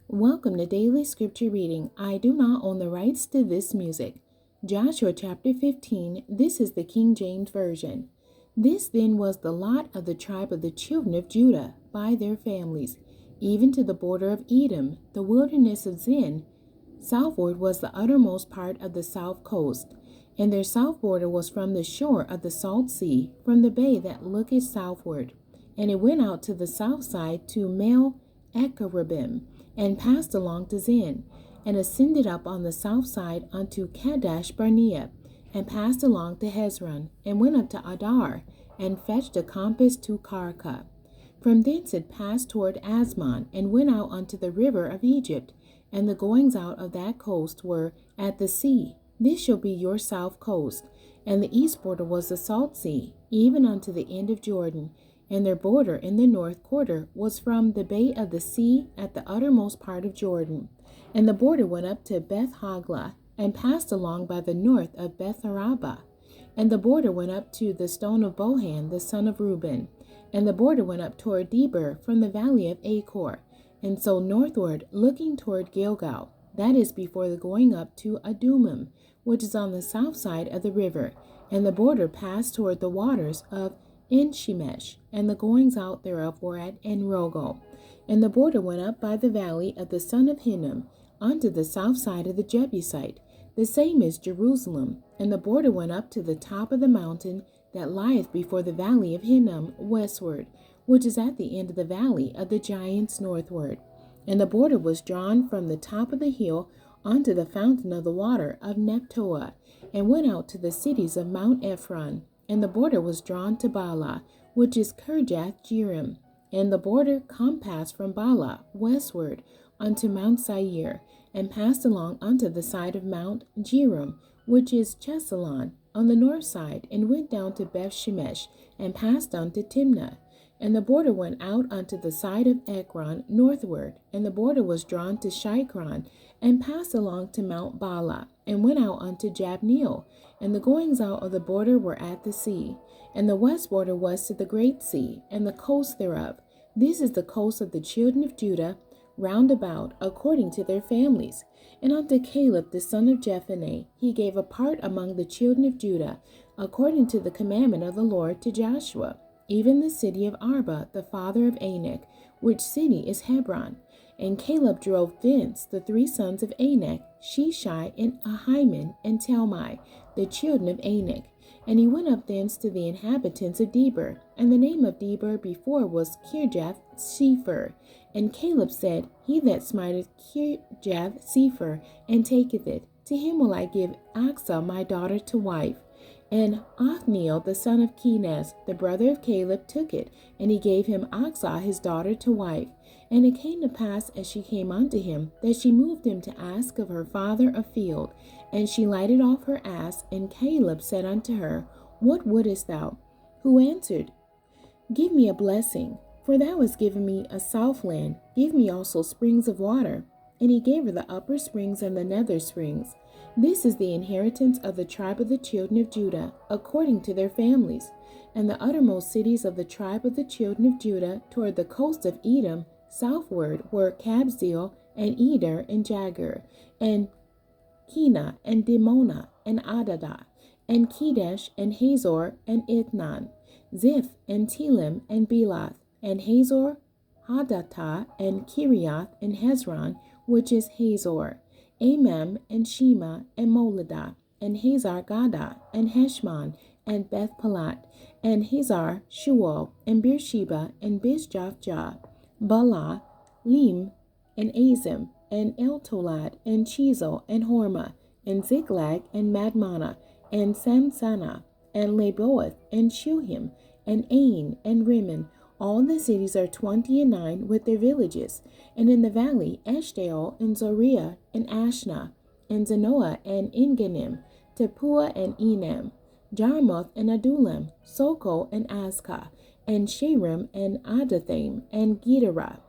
Welcome to Daily Scripture Reading. I do not own the rights to this music. Joshua chapter 15. This is the King James Version. This then was the lot of the tribe of the children of Judah by their families, even to the border of Edom, the wilderness of Zin. Southward was the uttermost part of the south coast, and their south border was from the shore of the salt sea, from the bay that looketh southward. And it went out to the south side to Mel Acheribim, and passed along to Zin, and ascended up on the south side unto Kadesh Barnea, and passed along to Hezron, and went up to Adar, and fetched a compass to Karka. From thence it passed toward Asmon, and went out unto the river of Egypt, and the goings out of that coast were at the sea. This shall be your south coast. And the east border was the salt sea, even unto the end of Jordan, and their border in the north quarter was from the bay of the sea at the uttermost part of Jordan. And the border went up to Beth Hoglah, and passed along by the north of Beth Arabah. And the border went up to the stone of Bohan, the son of Reuben. And the border went up toward Debir from the valley of Achor, and so northward, looking toward Gilgal, that is before the going up to Adumim, which is on the south side of the river. And the border passed toward the waters of En-shemesh, and the goings out thereof were at En-rogel. And the border went up by the valley of the son of Hinnom, unto the south side of the Jebusite, the same is Jerusalem. And the border went up to the top of the mountain that lieth before the valley of Hinnom westward, which is at the end of the valley of the giants northward. And the border was drawn from the top of the hill unto the fountain of the water of Nephtoah, and went out to the cities of Mount Ephron. And the border was drawn to Bala, which is Kirjath Jearim. And the border compassed from Bala westward unto Mount Seir, and passed along unto the side of Mount Jearim, which is Chesalon, on the north side, and went down to Beth Shemesh, and passed unto Timnah. And the border went out unto the side of Ekron northward, and the border was drawn to Shikron, and passed along to Mount Bala, and went out unto Jabneel. And the goings out of the border were at the sea. And the west border was to the great sea, and the coast thereof. This is the coast of the children of Judah, round about, according to their families. And unto Caleb the son of Jephunneh he gave a part among the children of Judah, according to the commandment of the Lord to Joshua, even the city of Arba, the father of Anak, which city is Hebron. And Caleb drove thence the three sons of Anak, Sheshai, and Ahiman, and Talmai, the children of Anak. And he went up thence to the inhabitants of Debir, and the name of Debir before was Kirjath Sepher. And Caleb said, He that smiteth Kirjath Sepher, and taketh it, to him will I give Achsah my daughter to wife. And Othniel the son of Kenaz, the brother of Caleb, took it, and he gave him Achsah his daughter to wife. And it came to pass, as she came unto him, that she moved him to ask of her father a field. And she lighted off her ass, and Caleb said unto her, What wouldest thou? Who answered, Give me a blessing, for thou hast given me a southland, give me also springs of water. And he gave her the upper springs and the nether springs. This is the inheritance of the tribe of the children of Judah, according to their families. And the uttermost cities of the tribe of the children of Judah toward the coast of Edom, southward, were Kabzeel, and Eder, and Jagur, and Kena, and Dimona, and Adadah, and Kedesh, and Hazor, and Ithnan, Ziph, and Telem, and Belath, and Hazor, Hadattah, and Kiriath, and Hezron, which is Hazor, Amam, and Shema, and Moladah, and Hazar Gadah, and Heshmon, and Beth Palat, and Hazar Shual, and Beersheba, and Bisjathjah, Bala, Lim, and Azim, and Eltolad, and Chezel, and Hormah, and Ziklag, and Madmana, and Sansana, and Laboeth, and Shuhim, and Ain, and Rimmon. All the cities are 29 with their villages. And in the valley, Eshtaol, and Zoriah, and Ashna, and Zanoah, and Engannim, Tepuah, and Enam, Jarmuth, and Adullam, Soko, and Azkah, and Sharim, and Adathaim, and Gederah,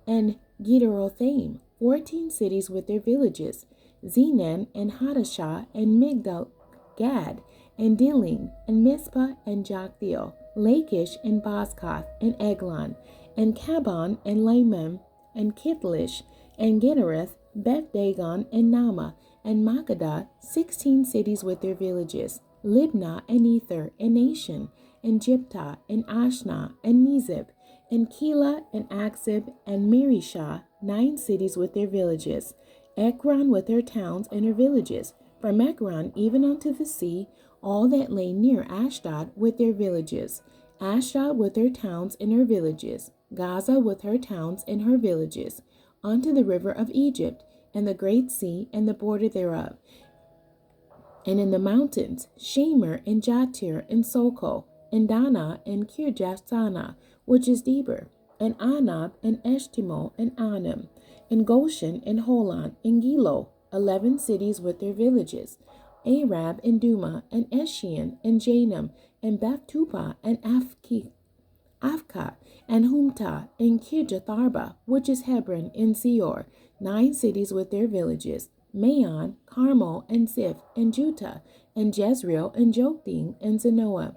and Gederothaim, 14 cities with their villages, Zenan, and Hadashah, and Migdal Gad, and Dilim, and Mizpah, and Joktheel, Lachish, and Bozkath, and Eglon, and Kabon, and Lamem, and Kithlish, and Gederath, Beth Dagon, and Nama, and Makkedah, 16 cities with their villages, Libnah, and Ether, and Nation, and Jiptah, and Ashna, and Nezib, and Keilah, and Achzib, and Marishah, 9 cities with their villages, Ekron with her towns and her villages, from Ekron even unto the sea, all that lay near Ashdod with their villages, Ashdod with her towns and her villages, Gaza with her towns and her villages, unto the river of Egypt, and the great sea, and the border thereof. And in the mountains, Shamer, and Jatir, and Soko, and Dana, and Kirjathsana, which is Deber, and Anab, and Eshtimo, and Anim, and Goshen, and Holon, and Gilo, 11 cities with their villages, Arab, and Duma, and Eshian, and Janam, and Beth-tupah, and Afka, and Humta, and Kirjatharba, which is Hebron, and Seor, 9 cities with their villages, Maon, Carmel, and Ziph, and Juttah, and Jezreel, and Jokthim, and Zanoah,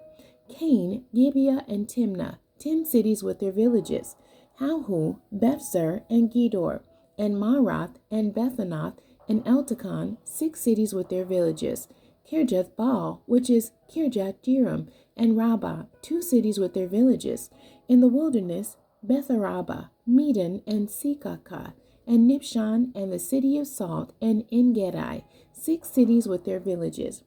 Cain, Gibeah, and Timnah, 10 cities with their villages, Halhu, Bethzer, and Gedor, and Marath, and Bethanath, and Eltekon, 6 cities with their villages, Kirjath Baal, which is Kirjath Jearim, and Rabbah, 2 cities with their villages. In the wilderness, Betharaba, Medan, and Sekakah, and Nibshan, and the city of Salt, and En-gedi, 6 cities with their villages.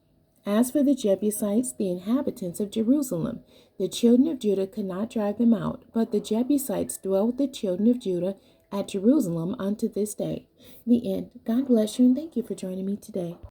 As for the Jebusites, the inhabitants of Jerusalem, the children of Judah could not drive them out, but the Jebusites dwell with the children of Judah at Jerusalem unto this day. The end. God bless you, and thank you for joining me today.